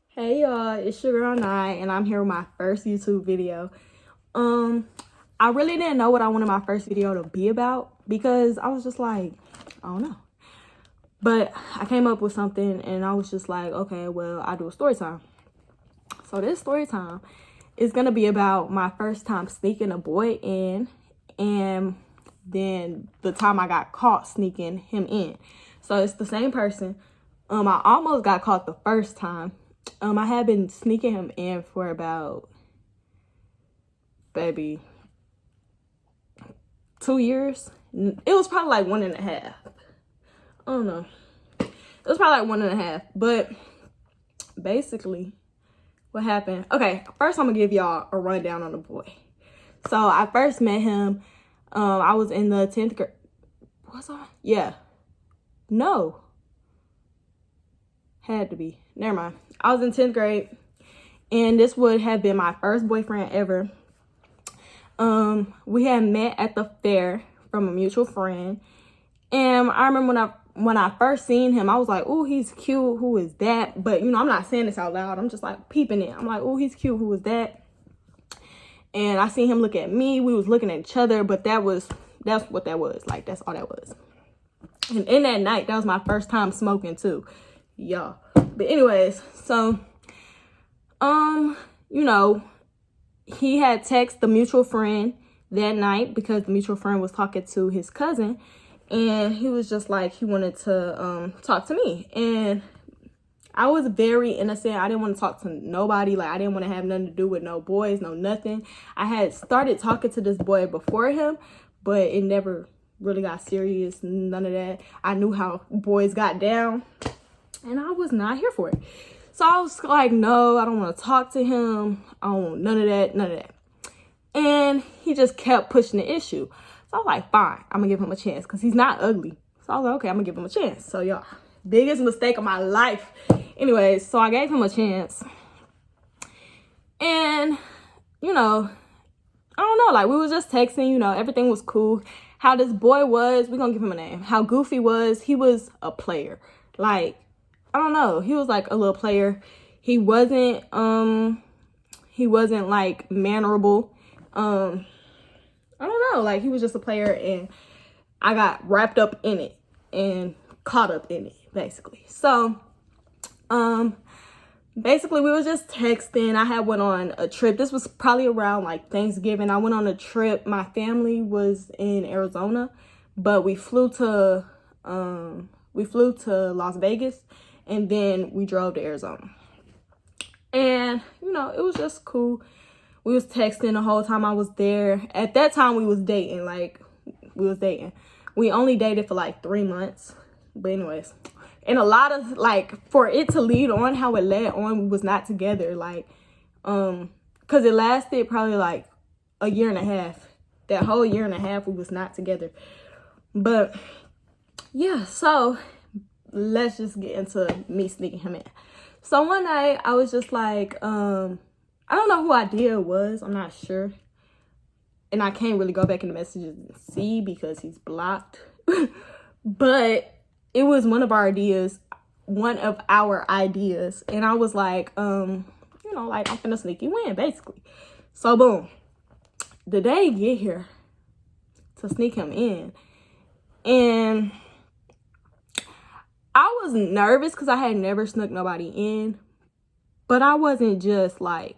Hey y'all, it's your girl Nye, and I'm here with my first YouTube video. I really didn't know what I wanted my first video to be about because I was just like, I don't know. But I came up with something and I was just like, okay, well, I'll do a story time. So this story time is gonna be about my first time sneaking a boy in, and then the time I got caught sneaking him in. So it's the same person. I almost got caught the first time. I had been sneaking him in for about, maybe 2 years. It was probably like 1.5. I don't know. It was probably like 1.5. But basically, what happened? Okay, first I'm gonna give y'all a rundown on the boy. So I first met him. I was in the 10th grade. Was I? Yeah. No. Had to be. Never mind. I was in 10th grade, and this would have been my first boyfriend ever. We had met at the fair from a mutual friend, and I remember when I first seen him, I was like, "Oh, he's cute. Who is that?" But you know, I'm not saying this out loud. I'm just like peeping it. I'm like, "Oh, he's cute. Who is that?" And I seen him look at me. We was looking at each other, but that's what that was. Like, that's all that was. And in that night, that was my first time smoking too. Yeah. But anyways, so you know, he had texted the mutual friend that night because the mutual friend was talking to his cousin, and he was just like, he wanted to talk to me. And I was very innocent. I didn't want to talk to nobody. Like, I didn't want to have nothing to do with no boys, no nothing. I had started talking to this boy before him, but it never really got serious, none of that. I knew how boys got down, and I was not here for it. So I was like, no, I don't want to talk to him. I don't want none of that. And he just kept pushing the issue. So I was like, fine, I'm going to give him a chance because he's not ugly. So I was like, okay, I'm going to give him a chance. So y'all, biggest mistake of my life. Anyways, so I gave him a chance. And, you know, I don't know, like, we was just texting, you know, everything was cool. How this boy was, we're going to give him a name. How Goofy was, he was a player. Like, I don't know, he was like a little player. He wasn't like mannerable. I don't know, like, he was just a player, and I got wrapped up in it and caught up in it, basically. So basically we was just texting. I had went on a trip. This was probably around like Thanksgiving. I went on a trip. My family was in Arizona, but we flew to Las Vegas, and then we drove to Arizona. And you know, it was just cool. We was texting the whole time I was there. At that time we was dating. We only dated for like 3 months. But anyways, and a lot of, like, for it to lead on how it led on, we was not together. Like, because it lasted probably like a year and a half. That whole year and a half we was not together. But yeah, so let's just get into me sneaking him in. So one night I was just like, I don't know who idea it was. I'm not sure. And I can't really go back in the messages and see because he's blocked. But it was one of our ideas. And I was like, you know, like, I'm finna sneak you in, basically. So boom. The day get here to sneak him in. And I was nervous because I had never snuck nobody in. But I wasn't just like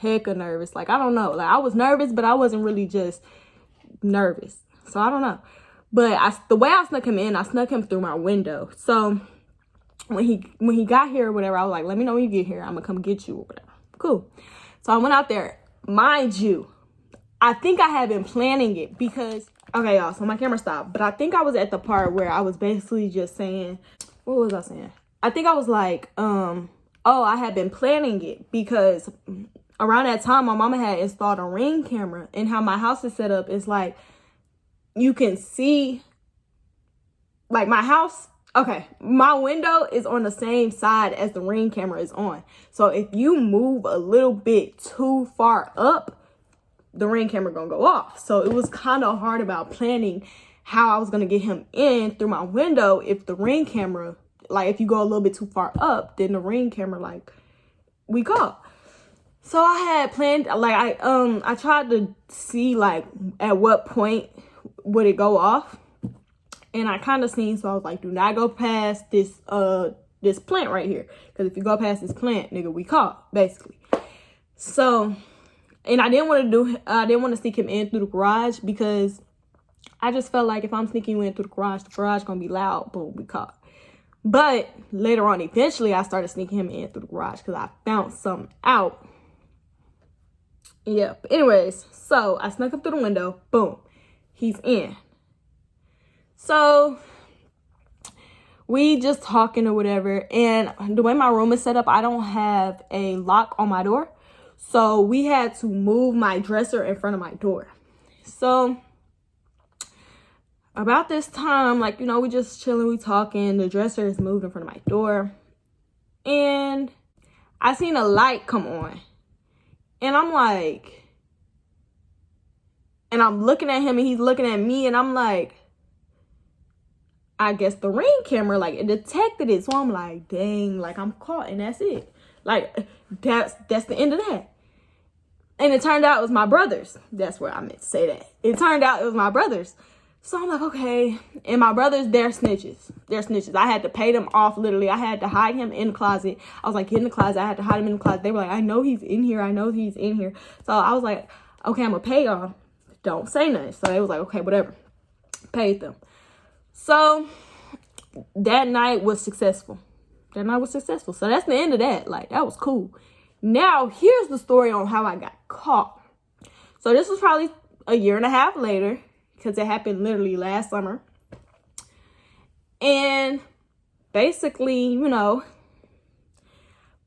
hecka nervous. Like, I don't know. Like, I was nervous, but I wasn't really just nervous. So I don't know. But the way I snuck him in, I snuck him through my window. So when he got here or whatever, I was like, let me know when you get here. I'm gonna come get you or whatever. Cool. So I went out there. Mind you, I think I had been planning it because, okay, y'all, so my camera stopped. But I think I was at the part where I was basically just saying, what was I saying? I think I was like, oh, I had been planning it because around that time, my mama had installed a Ring camera. And how my house is set up is like, you can see, like, my house, okay, my window is on the same side as the Ring camera is on. So if you move a little bit too far up, the Ring camera gonna go off. So it was kind of hard about planning how I was gonna get him in through my window if the Ring camera like, if you go a little bit too far up, then the Ring camera, like, we caught. So I had planned, like, I tried to see, like, at what point would it go off. And I kind of seen, so I was like, do not go past this plant right here. Because if you go past this plant, nigga, we caught, basically. So, and I didn't want to sneak him in through the garage, because I just felt like if I'm sneaking you in through the garage gonna be loud. Boom, we caught. But later on, eventually, I started sneaking him in through the garage because I found something out. Yeah, but anyways, so I snuck up through the window. Boom, he's in. So we just talking or whatever. And the way my room is set up, I don't have a lock on my door. So we had to move my dresser in front of my door. So about this time, like, you know, we just chilling, we talking. The dresser is moved in front of my door. And I seen a light come on. And I'm like, and I'm looking at him and he's looking at me. And I'm like, I guess the Ring camera, like, it detected it. So I'm like, dang, like, I'm caught and that's it. Like, that's the end of that. And it turned out it was my brothers. That's where I meant to say that. It turned out it was my brothers. So I'm like, okay. And my brothers, they're snitches. They're snitches. I had to pay them off, literally. I had to hide him in the closet. I was like, get in the closet. I had to hide him in the closet. They were like, I know he's in here. I know he's in here. So I was like, okay, I'm going to pay y'all. Don't say nothing. So they was like, okay, whatever. Paid them. So that night was successful. So that's the end of that. Like, that was cool. Now, here's the story on how I got caught. So this was probably a year and a half later, because it happened literally last summer. And basically, you know,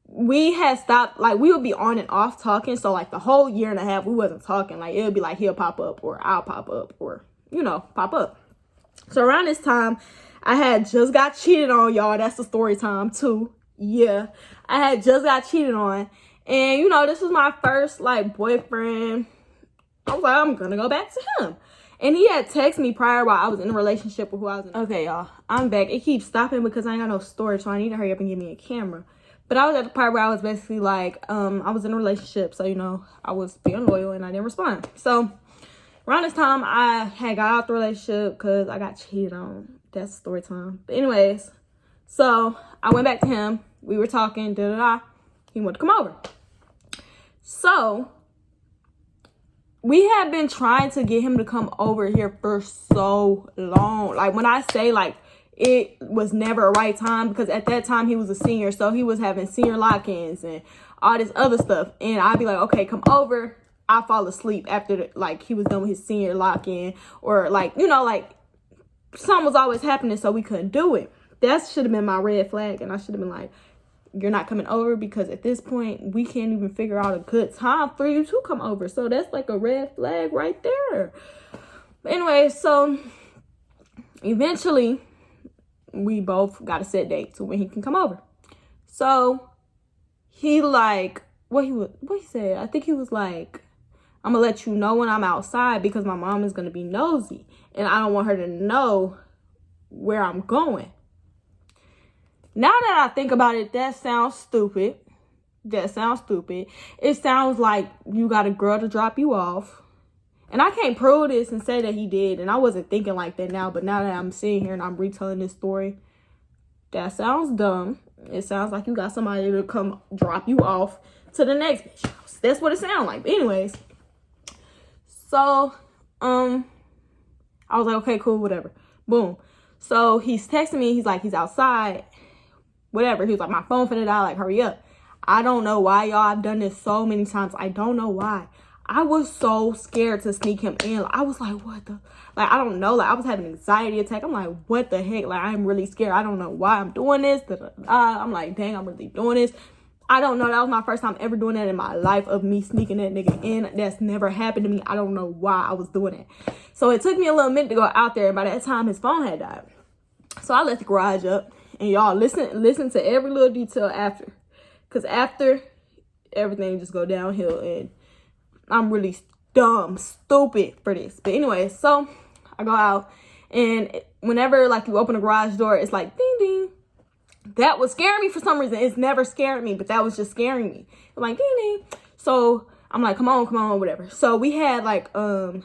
we had stopped, like, we would be on and off talking. So, like, the whole year and a half, we wasn't talking. Like, it would be like, he'll pop up, or I'll pop up, or, you know, pop up. So around this time, I had just got cheated on, y'all. That's the story time, too. Yeah. I had just got cheated on. And, you know, this was my first, like, boyfriend. I was like, I'm going to go back to him. And he had texted me prior while I was in a relationship with who I was in. Okay, y'all. I'm back. It keeps stopping because I ain't got no storage, so I need to hurry up and give me a camera. But I was at the part where I was basically like, I was in a relationship. So, you know, I was being loyal and I didn't respond. So around this time, I had got out the relationship because I got cheated on. That's story time. But anyways, so I went back to him. We were talking, He wanted to come over. So we had been trying to get him to come over here for so long. Like, when I say, like, it was never a right time, because at that time he was a senior. So he was having senior lock-ins and all this other stuff. And I'd be like, okay, come over. I'll fall asleep after, like, he was done with his senior lock-in. Or, like, you know, like, something was always happening, so we couldn't do it. That should have been my red flag. And I should have been like, you're not coming over, because at this point we can't even figure out a good time for you to come over. So that's like a red flag right there. But anyway, so eventually we both got a set date to when he can come over. So he like, what he said, I think he was like, I'm gonna let you know when I'm outside because my mom is gonna be nosy and I don't want her to know where I'm going. Now that I think about it, that sounds stupid. It sounds like you got a girl to drop you off. And I can't prove this and say that he did. And I wasn't thinking like that now. But now that I'm sitting here and I'm retelling this story, that sounds dumb. It sounds like you got somebody to come drop you off to the next bitch house. That's what it sounds like. But anyways. So, I was like, okay, cool, whatever. Boom. So he's texting me. He's like, he's outside. Whatever. He was like, my phone finna die. Like, hurry up. I don't know why, y'all. I've done this so many times. I don't know why. I was so scared to sneak him in. I was like, what the? Like, I don't know. Like, I was having an anxiety attack. I'm like, what the heck? Like, I'm really scared. I don't know why I'm doing this. I'm like, dang, I'm really doing this. I don't know. That was my first time ever doing that in my life, of me sneaking that nigga in. That's never happened to me. I don't know why I was doing it. So it took me a little minute to go out there. And by that time, his phone had died. So I left the garage up. And y'all, listen to every little detail after. Because after, everything just go downhill. And I'm really stupid for this. But anyway, so I go out. And whenever, like, you open the garage door, it's like, ding, ding. that was scaring me for some reason. It's never scared me, but that was just scaring me. I'm like, ding, ding. So I'm like, come on, whatever. So we had like, what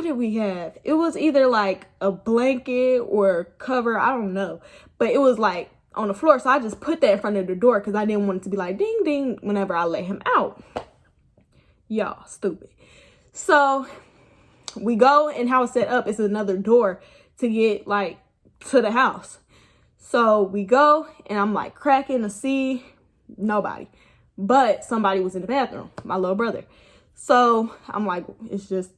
did we have? It was either like a blanket or cover. I don't know. But it was like on the floor. So I just put that in front of the door because I didn't want it to be like ding, ding whenever I let him out. Y'all, stupid. So we go, and how it's set up is another door to get like to the house. So we go, and I'm like cracking to see nobody, but somebody was in the bathroom, my little brother. So I'm like, it's just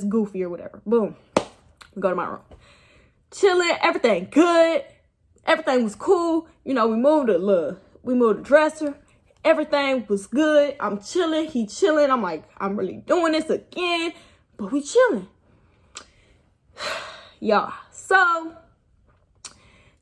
goofy or whatever. Boom, we go to my room, chilling, everything good, everything was cool. You know, we moved the dresser. Everything was good. I'm chilling. He chilling. I'm like, I'm really doing this again. But we chilling. Y'all. So,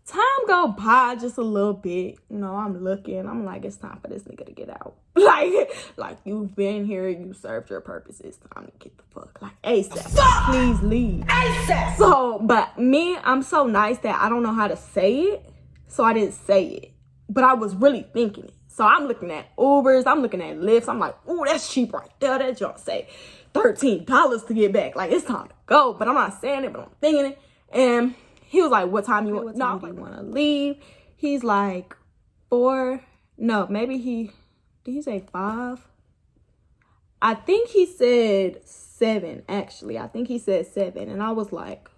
time go by just a little bit. You know, I'm looking. I'm like, it's time for this nigga to get out. Like you've been here. You served your purpose. It's time to get the fuck. Like, ASAP. Please leave. ASAP. So, but me, I'm so nice that I don't know how to say it. So, I didn't say it. But I was really thinking it. So I'm looking at Ubers, I'm looking at Lyfts. I'm like, oh, that's cheap right there. That junk say $13 to get back. Like, it's time to go. But I'm not saying it, but I'm thinking it. And he was like, what time do you want to leave? He's like 4. No, maybe did he say 5? I think he said 7, actually. I think he said 7. And I was like,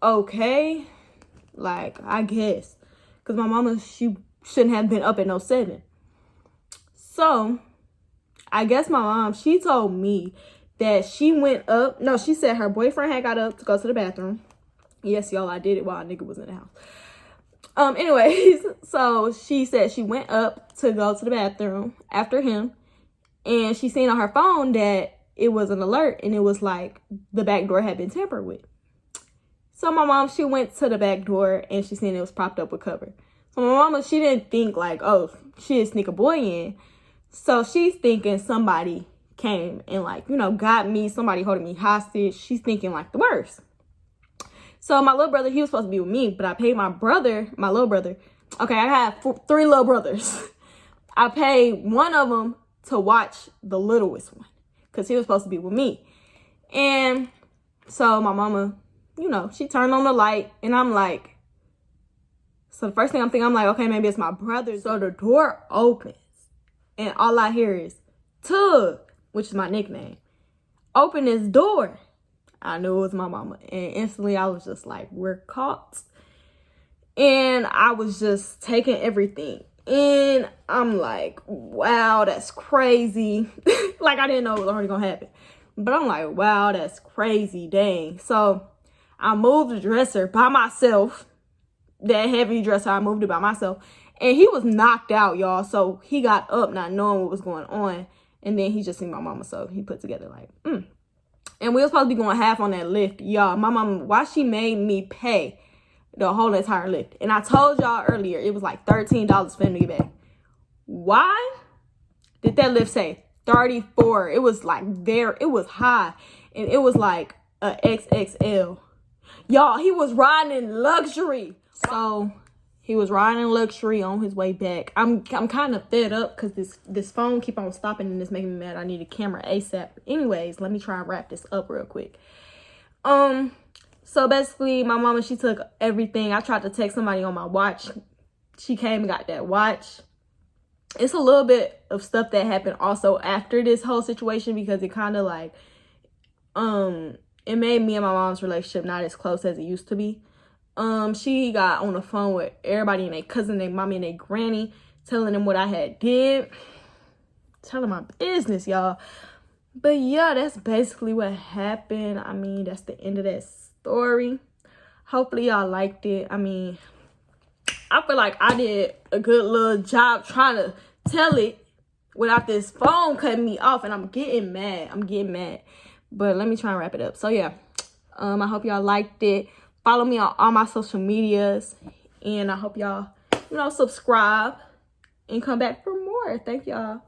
okay. Like, I guess. Because my mama, she shouldn't have been up at no 7. So, I guess my mom, she told me that she went up. No, she said her boyfriend had got up to go to the bathroom. Yes, y'all, I did it while a nigga was in the house. Anyways, so she said she went up to go to the bathroom after him. And she seen on her phone that it was an alert. And it was like the back door had been tampered with. So my mom, she went to the back door and she seen it was propped up with cover. So my mama, she didn't think like, oh, she'd sneak a boy in. So she's thinking somebody came and like, you know, got me, somebody holding me hostage. She's thinking like the worst. So my little brother, he was supposed to be with me, but I paid my little brother. Okay, I have 3 little brothers. I paid one of them to watch the littlest one because he was supposed to be with me. And so my mama, you know, she turned on the light and I'm like, so the first thing I'm thinking, I'm like, okay, maybe it's my brother. So the door opens and all I hear is Tug, which is my nickname. Open this door. I knew it was my mama. And instantly I was just like, we're caught. And I was just taking everything. And I'm like, wow, that's crazy. Like I didn't know it was already gonna happen. But I'm like, wow, that's crazy, dang. So I moved the dresser by myself. That heavy dresser, I moved it by myself. And he was knocked out, y'all. So he got up not knowing what was going on. And then he just seen my mama. So he put together like, And we were supposed to be going half on that lift. Y'all, my mama, why she made me pay the whole entire lift. And I told y'all earlier, it was like $13 for him to get back. Why did that lift say 34? It was like it was high. And it was like a XXL. Y'all, he was riding in luxury. So he was riding in luxury on his way back. I'm kind of fed up because this phone keep on stopping and it's making me mad. I need a camera ASAP. Anyways, let me try and wrap this up real quick. So basically, my mama, she took everything. I tried to text somebody on my watch. She came and got that watch. It's a little bit of stuff that happened also after this whole situation because it kind of like, it made me and my mom's relationship not as close as it used to be. She got on the phone with everybody and their cousin, their mommy, and their granny, telling them what I had did. Telling my business, y'all. But yeah, that's basically what happened. I mean, that's the end of that story. Hopefully y'all liked it. I mean, I feel like I did a good little job trying to tell it without this phone cutting me off, and I'm getting mad. But let me try and wrap it up. So yeah, I hope y'all liked it. Follow me on all my social medias, and I hope y'all, subscribe and come back for more. Thank y'all.